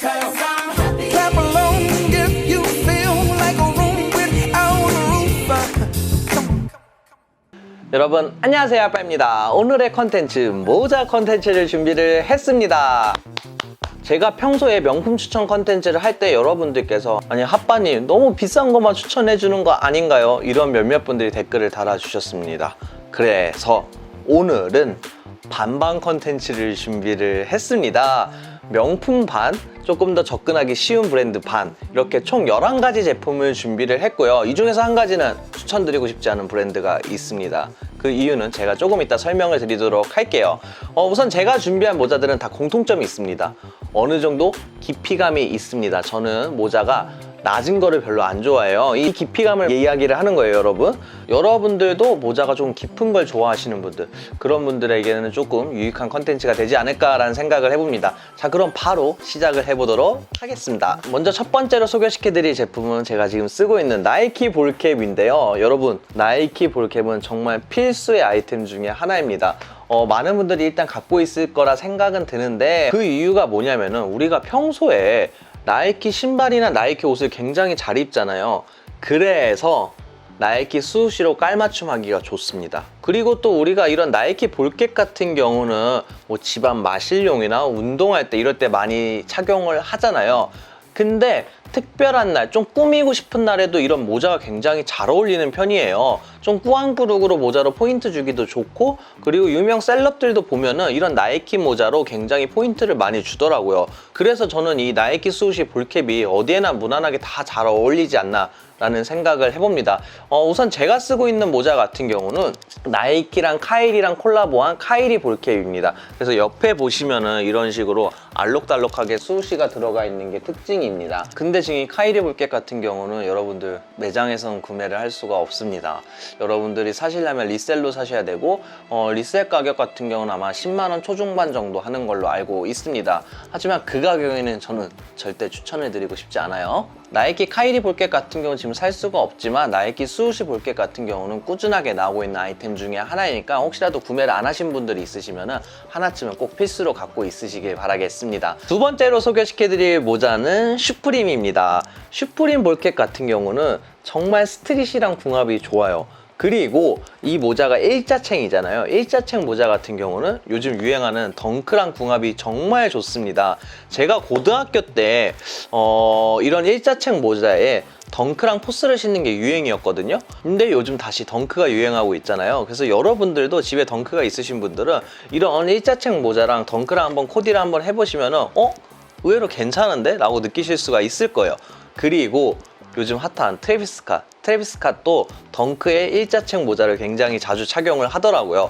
'Cause I'm happy. Clap along if you feel like a room without a roof. 여러분 안녕하세요, 아빠입니다. 오늘의 컨텐츠 모자 컨텐츠를 준비를 했습니다. 제가 평소에 명품 추천 컨텐츠를 할 때 여러분들께서 아니 핫바님 너무 비싼 것만 추천해 주는 거 아닌가요? 이런 몇몇 분들이 댓글을 달아주셨습니다. 그래서 오늘은 반반 컨텐츠를 준비를 했습니다. 명품 반, 조금 더 접근하기 쉬운 브랜드 반, 이렇게 총 11가지 제품을 준비를 했고요. 이 중에서 한 가지는 추천드리고 싶지 않은 브랜드가 있습니다. 그 이유는 제가 조금 이따 설명을 드리도록 할게요. 우선 제가 준비한 모자들은 다 공통점이 있습니다. 어느 정도 깊이감이 있습니다. 저는 모자가 낮은 거를 별로 안 좋아해요. 이 깊이감을 이야기를 하는 거예요, 여러분. 여러분들도 모자가 좀 깊은 걸 좋아하시는 분들, 그런 분들에게는 조금 유익한 컨텐츠가 되지 않을까라는 생각을 해봅니다. 자, 그럼 바로 시작을 해보도록 하겠습니다. 먼저 첫 번째로 소개시켜드릴 제품은 제가 지금 쓰고 있는 나이키 볼캡인데요. 여러분, 나이키 볼캡은 정말 필수의 아이템 중에 하나입니다. 많은 분들이 일단 갖고 있을 거라 생각은 드는데, 그 이유가 뭐냐면은 우리가 평소에 나이키 신발이나 나이키 옷을 굉장히 잘 입잖아요. 그래서 나이키 수시로 깔맞춤 하기가 좋습니다. 그리고 또 우리가 이런 나이키 볼캡 같은 경우는 뭐 집안 마실용이나 운동할 때 이럴 때 많이 착용을 하잖아요. 근데 특별한 날, 좀 꾸미고 싶은 날에도 이런 모자가 굉장히 잘 어울리는 편이에요. 좀 꾸안꾸룩으로 모자로 포인트 주기도 좋고, 그리고 유명 셀럽들도 보면은 이런 나이키 모자로 굉장히 포인트를 많이 주더라고요. 그래서 저는 이 나이키 스우시 볼캡이 어디에나 무난하게 다 잘 어울리지 않나 라는 생각을 해봅니다. 우선 제가 쓰고 있는 모자 같은 경우는 나이키랑 카일이랑 콜라보한 카일이 볼캡입니다. 그래서 옆에 보시면은 이런 식으로 알록달록하게 수시가 들어가 있는 게 특징입니다. 근데 지금 이 카일이 볼캡 같은 경우는 여러분들 매장에서는 구매를 할 수가 없습니다. 여러분들이 사시려면 리셀로 사셔야 되고, 리셀 가격 같은 경우는 아마 10만원 초중반 정도 하는 걸로 알고 있습니다. 하지만 그 가격에는 저는 절대 추천을 드리고 싶지 않아요. 나이키 카일이 볼캡 같은 경우는 지금 살 수가 없지만 나이키 스우시 볼캡 같은 경우는 꾸준하게 나오고 있는 아이템 중에 하나이니까 혹시라도 구매를 안 하신 분들이 있으시면 하나쯤은 꼭 필수로 갖고 있으시길 바라겠습니다. 두 번째로 소개시켜드릴 모자는 슈프림입니다. 슈프림 볼캡 같은 경우는 정말 스트릿이랑 궁합이 좋아요. 그리고 이 모자가 일자챙이잖아요. 일자챙 모자 같은 경우는 요즘 유행하는 덩크랑 궁합이 정말 좋습니다. 제가 고등학교 때 이런 일자챙 모자에 덩크랑 포스를 신는 게 유행이었거든요. 근데 요즘 다시 덩크가 유행하고 있잖아요. 그래서 여러분들도 집에 덩크가 있으신 분들은 이런 일자챙 모자랑 덩크랑 한번 코디를 한번 해보시면은 의외로 괜찮은데? 라고 느끼실 수가 있을 거예요. 그리고 요즘 핫한 트래비스 스캇도 덩크의 일자챙 모자를 굉장히 자주 착용을 하더라고요.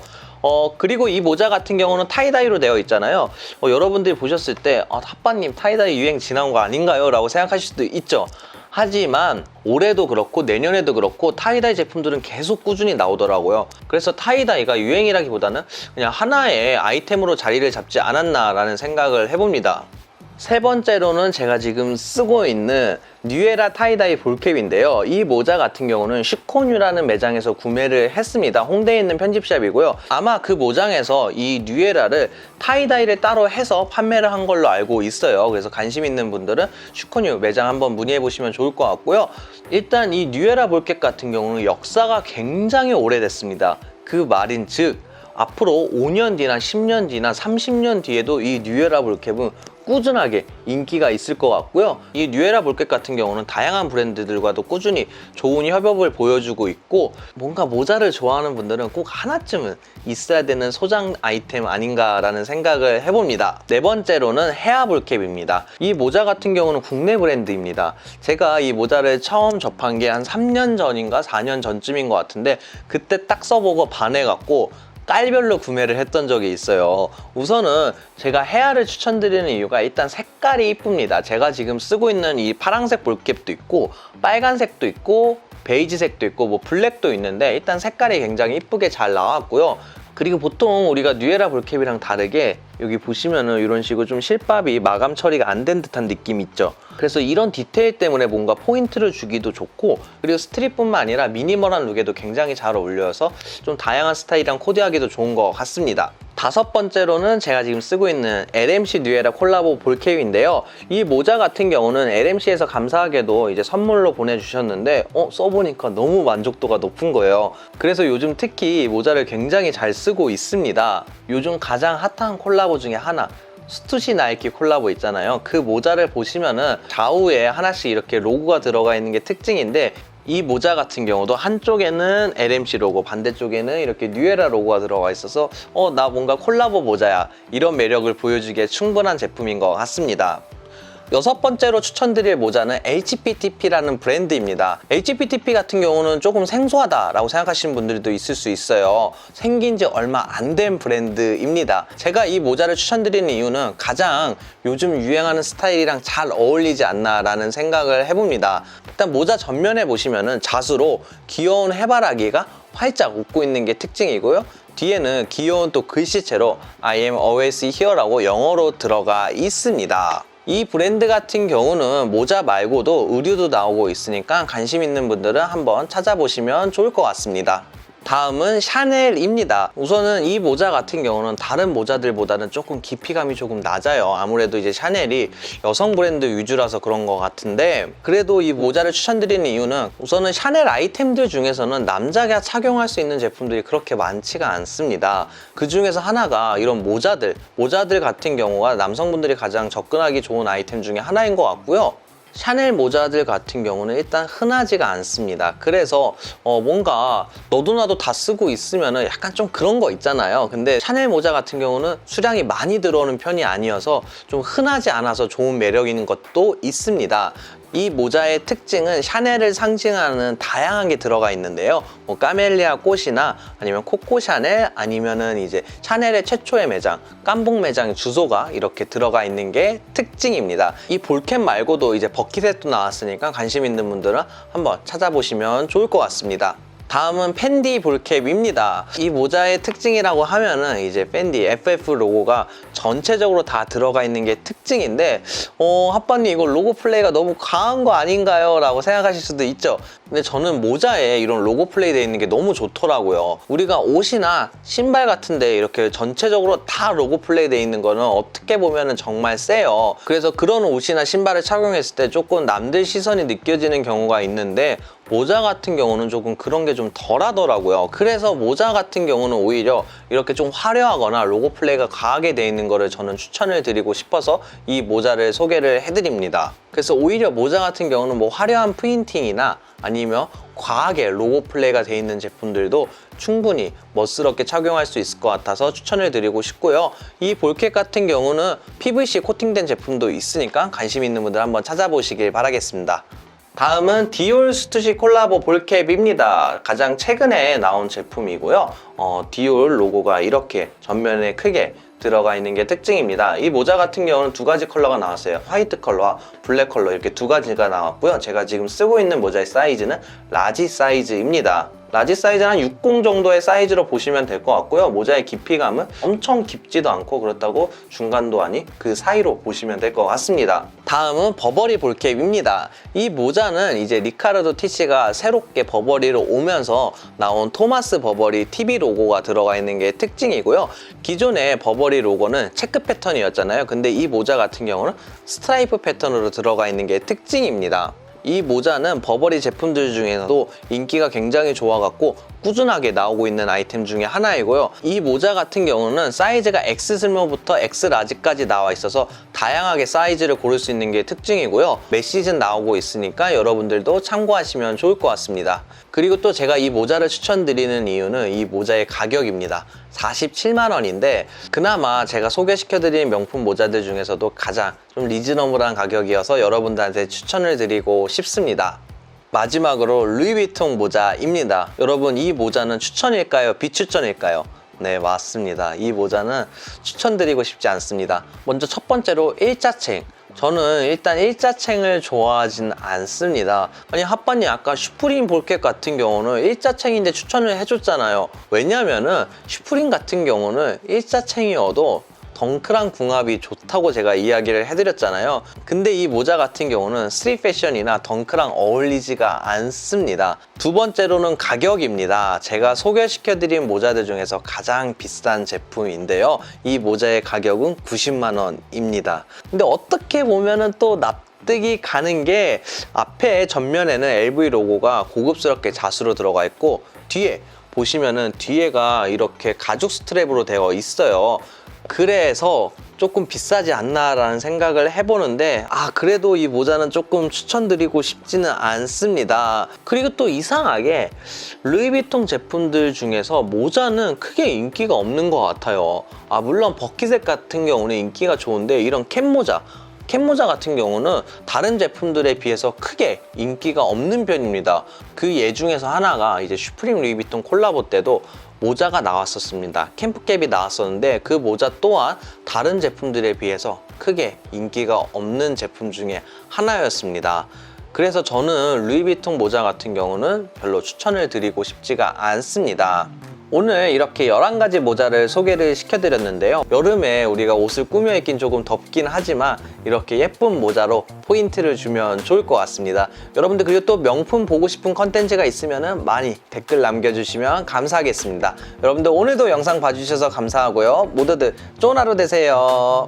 그리고 이 모자 같은 경우는 타이다이로 되어 있잖아요. 여러분들이 보셨을 때 핫바님 타이다이 유행 지나온 거 아닌가요? 라고 생각하실 수도 있죠. 하지만 올해도 그렇고 내년에도 그렇고 타이다이 제품들은 계속 꾸준히 나오더라고요. 그래서 타이다이가 유행이라기보다는 그냥 하나의 아이템으로 자리를 잡지 않았나 라는 생각을 해봅니다. 세 번째로는 제가 지금 쓰고 있는 뉴에라 타이다이 볼캡인데요. 이 모자 같은 경우는 슈코뉴라는 매장에서 구매를 했습니다. 홍대에 있는 편집샵이고요. 아마 그 모장에서 이 뉴에라를 타이다이를 따로 해서 판매를 한 걸로 알고 있어요. 그래서 관심 있는 분들은 슈코뉴 매장 한번 문의해 보시면 좋을 것 같고요. 일단 이 뉴에라 볼캡 같은 경우는 역사가 굉장히 오래됐습니다. 그 말인즉 앞으로 5년 뒤나 10년 뒤나 30년 뒤에도 이 뉴에라 볼캡은 꾸준하게 인기가 있을 것 같고요. 이 뉴에라 볼캡 같은 경우는 다양한 브랜드들과도 꾸준히 좋은 협업을 보여주고 있고, 뭔가 모자를 좋아하는 분들은 꼭 하나쯤은 있어야 되는 소장 아이템 아닌가라는 생각을 해봅니다. 네 번째로는 헤아 볼캡입니다. 이 모자 같은 경우는 국내 브랜드입니다. 제가 이 모자를 처음 접한 게 한 3년 전인가 4년 전쯤인 것 같은데, 그때 딱 써보고 반해갖고 깔별로 구매를 했던 적이 있어요. 우선은 제가 헤아를 추천드리는 이유가 일단 색깔이 이쁩니다. 제가 지금 쓰고 있는 이 파란색 볼캡도 있고 빨간색도 있고 베이지색도 있고 뭐 블랙도 있는데 일단 색깔이 굉장히 이쁘게 잘 나왔고요. 그리고 보통 우리가 뉴에라 볼캡이랑 다르게 여기 보시면은 이런 식으로 좀 실밥이 마감 처리가 안 된 듯한 느낌 있죠. 그래서 이런 디테일 때문에 뭔가 포인트를 주기도 좋고, 그리고 스트릿뿐만 아니라 미니멀한 룩에도 굉장히 잘 어울려서 좀 다양한 스타일이랑 코디하기도 좋은 것 같습니다. 다섯 번째로는 제가 지금 쓰고 있는 LMC 뉴에라 콜라보 볼캡인데요. 이 모자 같은 경우는 LMC에서 감사하게도 이제 선물로 보내주셨는데 써보니까 너무 만족도가 높은 거예요. 그래서 요즘 특히 이 모자를 굉장히 잘 쓰고 있습니다. 요즘 가장 핫한 콜라보 중에 하나, 스투시 나이키 콜라보 있잖아요. 그 모자를 보시면은 좌우에 하나씩 이렇게 로고가 들어가 있는 게 특징인데, 이 모자 같은 경우도 한쪽에는 LMC 로고, 반대쪽에는 이렇게 뉴에라 로고가 들어가 있어서 나 뭔가 콜라보 모자야, 이런 매력을 보여주기에 충분한 제품인 것 같습니다. 여섯 번째로 추천드릴 모자는 HPTP라는 브랜드입니다. HPTP 같은 경우는 조금 생소하다라고 생각하시는 분들도 있을 수 있어요. 생긴 지 얼마 안 된 브랜드입니다. 제가 이 모자를 추천드리는 이유는 가장 요즘 유행하는 스타일이랑 잘 어울리지 않나라는 생각을 해봅니다. 일단 모자 전면에 보시면은 자수로 귀여운 해바라기가 활짝 웃고 있는 게 특징이고요. 뒤에는 귀여운 또 글씨체로 I am always here라고 영어로 들어가 있습니다. 이 브랜드 같은 경우는 모자 말고도 의류도 나오고 있으니까 관심 있는 분들은 한번 찾아보시면 좋을 것 같습니다. 다음은 샤넬입니다. 우선은 이 모자 같은 경우는 다른 모자들보다는 조금 깊이감이 조금 낮아요. 아무래도 이제 샤넬이 여성 브랜드 위주라서 그런 것 같은데, 그래도 이 모자를 추천드리는 이유는 우선은 샤넬 아이템들 중에서는 남자가 착용할 수 있는 제품들이 그렇게 많지가 않습니다. 그 중에서 하나가 이런 모자들 같은 경우가 남성분들이 가장 접근하기 좋은 아이템 중에 하나인 것 같고요. 샤넬 모자들 같은 경우는 일단 흔하지가 않습니다. 그래서 뭔가 너도 나도 다 쓰고 있으면은 약간 좀 그런 거 있잖아요. 근데 샤넬 모자 같은 경우는 수량이 많이 들어오는 편이 아니어서 좀 흔하지 않아서 좋은 매력 있는 것도 있습니다. 이 모자의 특징은 샤넬을 상징하는 다양한 게 들어가 있는데요. 뭐 까멜리아 꽃이나 아니면 코코 샤넬, 아니면은 이제 샤넬의 최초의 매장, 깜봉 매장 주소가 이렇게 들어가 있는 게 특징입니다. 이 볼캡 말고도 이제 버킷햇도 나왔으니까 관심 있는 분들은 한번 찾아보시면 좋을 것 같습니다. 다음은 펜디 볼캡입니다. 이 모자의 특징이라고 하면은 이제 펜디 FF 로고가 전체적으로 다 들어가 있는 게 특징인데, 핫바님 이거 로고 플레이가 너무 과한 거 아닌가요? 라고 생각하실 수도 있죠. 근데 저는 모자에 이런 로고 플레이 되어 있는 게 너무 좋더라고요. 우리가 옷이나 신발 같은데 이렇게 전체적으로 다 로고 플레이 되어 있는 거는 어떻게 보면은 정말 세요. 그래서 그런 옷이나 신발을 착용했을 때 조금 남들 시선이 느껴지는 경우가 있는데, 모자 같은 경우는 조금 그런 게 좀 덜 하더라고요. 그래서 모자 같은 경우는 오히려 이렇게 좀 화려하거나 로고 플레이가 강하게 되어 있는 거를 저는 추천을 드리고 싶어서 이 모자를 소개를 해드립니다. 그래서 오히려 모자 같은 경우는 뭐 화려한 프린팅이나 아니면 과하게 로고 플레이가 되어 있는 제품들도 충분히 멋스럽게 착용할 수 있을 것 같아서 추천을 드리고 싶고요. 이 볼캡 같은 경우는 PVC 코팅된 제품도 있으니까 관심 있는 분들 한번 찾아보시길 바라겠습니다. 다음은 디올 스투시 콜라보 볼캡입니다. 가장 최근에 나온 제품이고요. 디올 로고가 이렇게 전면에 크게 들어가 있는 게 특징입니다. 이 모자 같은 경우는 두 가지 컬러가 나왔어요. 화이트 컬러와 블랙 컬러 이렇게 두 가지가 나왔고요. 제가 지금 쓰고 있는 모자의 사이즈는 라지 사이즈입니다. 라지 사이즈 한 60 정도의 사이즈로 보시면 될 것 같고요. 모자의 깊이감은 엄청 깊지도 않고 그렇다고 중간도 아닌 그 사이로 보시면 될 것 같습니다. 다음은 버버리 볼캡입니다. 이 모자는 이제 리카르도 티시가 새롭게 버버리로 오면서 나온 토마스 버버리 TV 로고가 들어가 있는 게 특징이고요. 기존의 버버리 로고는 체크 패턴이었잖아요. 근데 이 모자 같은 경우는 스트라이프 패턴으로 들어가 있는 게 특징입니다. 이 모자는 버버리 제품들 중에서도 인기가 굉장히 좋아갖고 꾸준하게 나오고 있는 아이템 중에 하나이고요. 이 모자 같은 경우는 사이즈가 X 스몰부터 X 라지까지 나와 있어서 다양하게 사이즈를 고를 수 있는 게 특징이고요. 매 시즌 나오고 있으니까 여러분들도 참고하시면 좋을 것 같습니다. 그리고 또 제가 이 모자를 추천드리는 이유는 이 모자의 가격입니다. 47만 원인데 그나마 제가 소개시켜드린 명품 모자들 중에서도 가장 좀 리즈너블한 가격이어서 여러분들한테 추천을 드리고 싶습니다. 마지막으로 루이비통 모자입니다. 여러분, 이 모자는 추천일까요? 비추천일까요? 네, 맞습니다. 이 모자는 추천드리고 싶지 않습니다. 먼저 첫 번째로 일자챙. 저는 일단 일자챙을 좋아하진 않습니다. 아니, 핫바님 아까 슈프림 볼캡 같은 경우는 일자챙인데 추천을 해줬잖아요. 왜냐면은 슈프림 같은 경우는 일자챙이어도 덩크랑 궁합이 좋다고 제가 이야기를 해드렸잖아요. 근데 이 모자 같은 경우는 스트릿 패션이나 덩크랑 어울리지가 않습니다. 두 번째로는 가격입니다. 제가 소개시켜드린 모자들 중에서 가장 비싼 제품인데요. 이 모자의 가격은 90만 원입니다. 근데 어떻게 보면은 또 납득이 가는 게 앞에 전면에는 LV 로고가 고급스럽게 자수로 들어가 있고 뒤에 보시면은 뒤에가 이렇게 가죽 스트랩으로 되어 있어요. 그래서 조금 비싸지 않나라는 생각을 해보는데 그래도 이 모자는 조금 추천드리고 싶지는 않습니다. 그리고 또 이상하게 루이비통 제품들 중에서 모자는 크게 인기가 없는 것 같아요. 물론 버킷색 같은 경우는 인기가 좋은데 이런 캡모자 같은 경우는 다른 제품들에 비해서 크게 인기가 없는 편입니다. 그 예 중에서 하나가 이제 슈프림 루이비통 콜라보 때도 모자가 나왔었습니다. 캠프캡이 나왔었는데 그 모자 또한 다른 제품들에 비해서 크게 인기가 없는 제품 중에 하나였습니다. 그래서 저는 루이비통 모자 같은 경우는 별로 추천을 드리고 싶지가 않습니다. 오늘 이렇게 11가지 모자를 소개를 시켜드렸는데요. 여름에 우리가 옷을 꾸며 입긴 조금 덥긴 하지만 이렇게 예쁜 모자로 포인트를 주면 좋을 것 같습니다. 여러분들 그리고 또 명품 보고 싶은 컨텐츠가 있으면 많이 댓글 남겨주시면 감사하겠습니다. 여러분들 오늘도 영상 봐주셔서 감사하고요. 모두들 좋은 하루 되세요.